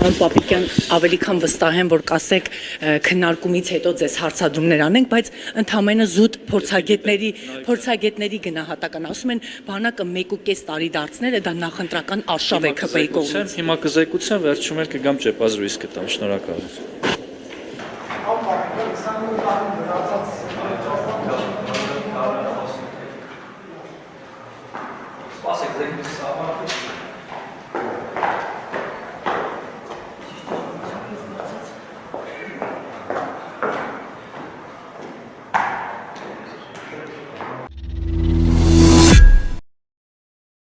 պարոն Պապիկյան, ավելի քան վստահ եմ, որ կասեք քննարկումից հետո ձեզ հարցադրումներ անենք, բայց ընդամենը զուտ փորձագետների գնահատական ասում են, բանակը 1.5 տարի դարձնել է, դա նախընտրական արշավ է ՔՊ-ի կողմից։ Հիմա կզեկուցեմ, վերջում էլ կգամ ճեպազրույց կտամ, շնորհակալություն։ Սպասեք,